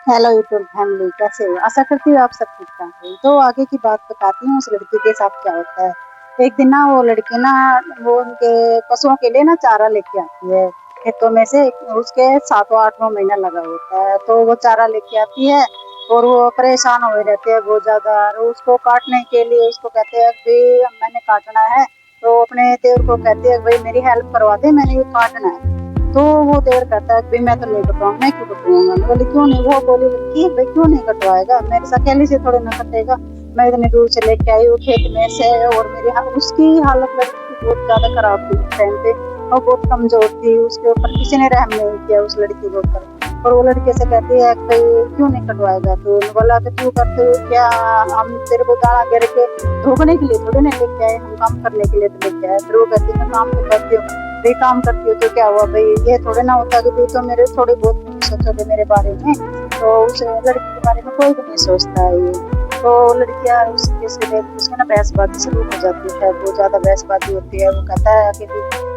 Hello YouTube family, कैसे हो? आशा करती हूँ आप सब ठीक ठाक हो। तो आगे की बात बताती हूँ उस लड़की के साथ क्या होता है। एक दिन ना वो लड़की ना वो उनके पशुओं के लिए ना चारा लेके आती है खेतों में से। उसके 7वां 8वां महीना लगा होता है तो वो चारा लेके आती है और वो परेशान हुए रहते हैं बहुत ज्यादा। और उसको काटने के लिए उसको कहते हैं भाई मैंने काटना है। तो अपने देवर को कहते हैं भाई मेरी हेल्प करवा दे, मैंने ये काटना है। तो वो देवर कहता है भाई मैं तो नहीं कटवाऊंगा, मैं क्यों कटवाऊंगा। मैं बोली क्यों नहीं। वो बोली लड़की भाई क्यों नहीं कटवाएगा, मेरे से अकेले से थोड़े ना कटेगा। मैं इतनी दूर से लेके आई हूँ खेत में से। और उसकी हालत लड़की की बहुत ज्यादा खराब थी उस टाइम पे। और बहुत कमजोर थी, उसके ऊपर किसी ने रहम नहीं किया उस लड़की के ऊपर। और वो लड़के से कहती है कि भाई क्यों नहीं कटवाएगा तू। बोला कि तू करते हो क्या, हम तेरे को दाना गिर के धोखने के लिए थोड़ी ना लेके आए, हम काम करने के लिए तो लेके आए। फिर वो कहती है मैं काम तो करती हूँ। भाई काम करती हो तो क्या हुआ भाई, ये थोड़े ना होता कि भाई तो मेरे थोड़ी बहुत भी नहीं सोचोगे मेरे बारे में। तो उस लड़की के बारे में कोई भी नहीं सोचता है ये। तो लड़कियां उसके सिरे उसमें ना बहसबाजी शुरू हो जाती है, बहुत ज्यादा बहसबाजी होती है। वो कहता है कि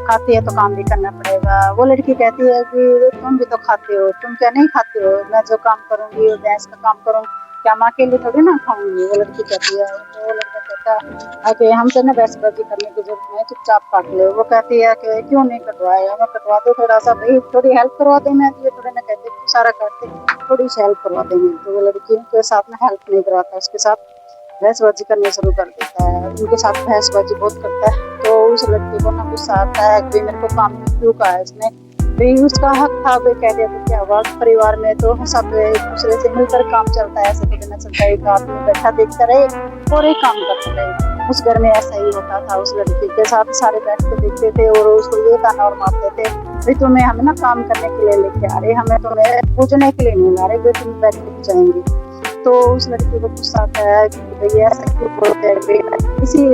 खाती है तो काम भी करना पड़ेगा। वो लड़की कहती है कि तुम भी तो खाते हो, तुम क्या नहीं खाते हो, मैं जो काम करूंगी भैंस का काम करूँ क्या माँ के लिए थोड़ी ना खाऊंगी। वो लड़की कहती है। तो वो लड़का कहता है कि हमसे ना बहसबाजी करने की जरूरत नहीं, चुपचाप काट ले। वो कहती है कि क्यों नहीं कटवाया, मैं कटवा दे थोड़ा सा भाई, थोड़ी हेल्प करवा दे। मैं ये थोड़े ना कहते तू सारा काट दे, थोड़ी सी हेल्प करवा देंगे। तो वो लड़की के साथ में हेल्प नहीं करवाता, उसके साथ बहसबाजी करनी शुरू कर देता है, उनके साथ बहसबाजी बहुत करता है। तो उस लड़के को ना गुस्सा आता है कि मेरे को काम क्यों कहा है इसने। भाई उसका हक था, भाई कह दिया तो क्या हुआ, परिवार में तो सब एक दूसरे से मिलकर काम चलता है, ऐसे तो देना चलता है एक आदमी बैठा देखता रहे और एक काम करता रहे। उस घर में ऐसा ही होता था, उस लड़के के साथ सारे बैठ के देखते थे और उसको ये ताना और मारते थे भाई तुम्हें हमें ना काम करने के लिए लेके आ रहे, हमें तुम्हें पूजने के लिए नहीं ला रहे, भाई तुम बैठ के जाएंगे। तो उस लड़की को गुस्सा आता है कि भई ऐसा क्यों बोलते हैं भई, मैं इसी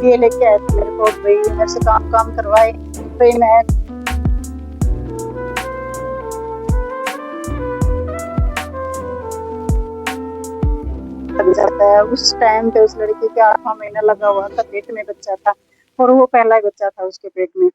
लिए लेके आए थे मेरे को, भई मेरे से काम काम करवाए, भई मैं लग जाता है। उस टाइम पे उस लड़की के 8वां महीना लगा हुआ था, पेट में बच्चा था और वो पहला ही बच्चा था उसके पेट में।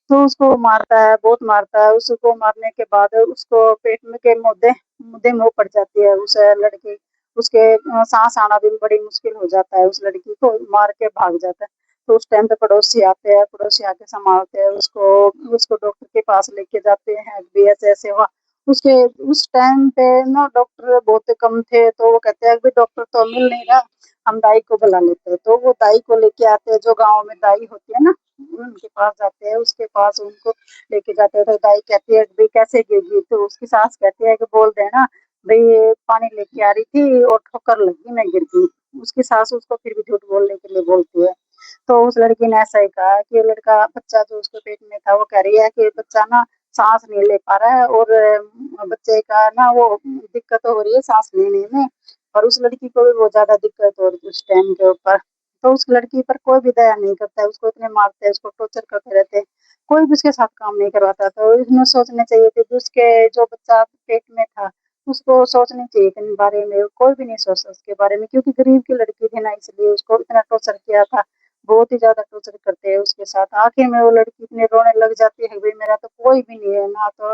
तो उसको मारता है, बहुत मारता है। उसको मारने के बाद उसको पेट में के मुद्दे मुद्दे मुँह पड़ जाती है उस लड़की, उसके साँस आना भी बड़ी मुश्किल हो जाता है, उस लड़की को मार के भाग जाता है। तो उस टाइम पे पड़ोसी आते हैं, पड़ोसी आके सँभालते हैं उसको, उसको डॉक्टर के पास लेके जाते हैं भी ऐसे-ऐसे हुआ। उसके उस टाइम पे ना डॉक्टर बहुत कम थे, तो वो कहते हैं कि डॉक्टर तो मिल नहीं रहा, हम दाई को बुला लेते हैं। तो वो दाई को लेके आते हैं, जो गाँव में दाई होती है ना, उनके पास जाते हैं, उसके पास उनको लेके जाते हैं। तो दाई कहती है भाई कैसे गिर, तो उसकी सास कहती है कि बोल देना भाई ये पानी लेके आ रही थी और ठोकर लगी मैं गिर गई। उसकी सास उसको फिर भी झूठ बोलने के लिए बोलती है। तो उस लड़की ने ऐसा ही कहा कि लड़का बच्चा जो उसके पेट में था, वो कह रही है कि बच्चा ना सांस नहीं ले पा रहा है और बच्चे का ना वो दिक्कत हो रही है सांस लेने में। और उस लड़की को भी बहुत ज्यादा दिक्कत हो रही थी उस टाइम के ऊपर। तो उस लड़की पर कोई भी दया नहीं करता है, उसको इतने मारते हैं, उसको टॉर्चर करते रहते हैं, कोई भी उसके साथ काम नहीं करवाता। तो इसमें सोचना चाहिए थी कि उसके जो बच्चा पेट में था, उसको सोचनी चाहिए थी इन बारे में, कोई भी नहीं सोचता उसके बारे में, क्योंकि गरीब की लड़की थी ना, इसलिए उसको इतना टॉर्चर किया था। बहुत ही ज़्यादा टॉर्चर करते हैं उसके साथ। आखिर में वो लड़की इतनी रोने लग जाती है, भई मेरा तो कोई भी नहीं है, ना तो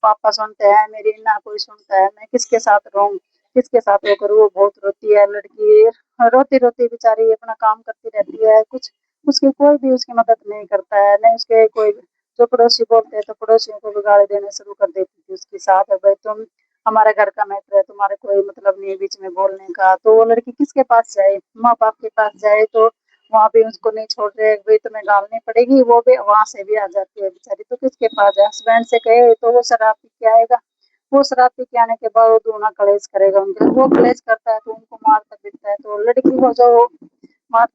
पापा सुनते हैं मेरी, ना कोई सुनता है, मैं किसके साथ रहूँ, किसके साथ वो करूँ। वो बहुत रोती है लड़की, रोती-रोती बेचारी अपना काम करती रहती है, कुछ उसकी कोई भी उसकी मदद नहीं करता है, नहीं उसके कोई, जो पड़ोसी बोलते हैं तो पड़ोसियों को भी गाली देना शुरू कर देती थी उसकी सास, भाई तुम हमारे घर का मैटर है, तुम्हारे कोई मतलब नहीं है बीच में बोलने का। तो वो लड़की किसके पास जाए, माँ-बाप के पास जाए तो वहाँ भी उसको नहीं छोड़ रहे, भाई तुम्हें गालनी पड़ेगी, वो भी वहाँ से भी आ जाती है बेचारी। तो किसके पास जाए, हस्बैंड से कहे तो वो शराब पी के आएगा, वो शराब पी के आने के बाद वो दूना कलेश करेगा उनके, वो कलेश करता है तो उनको मारता पीटता है। तो लड़की को जो मार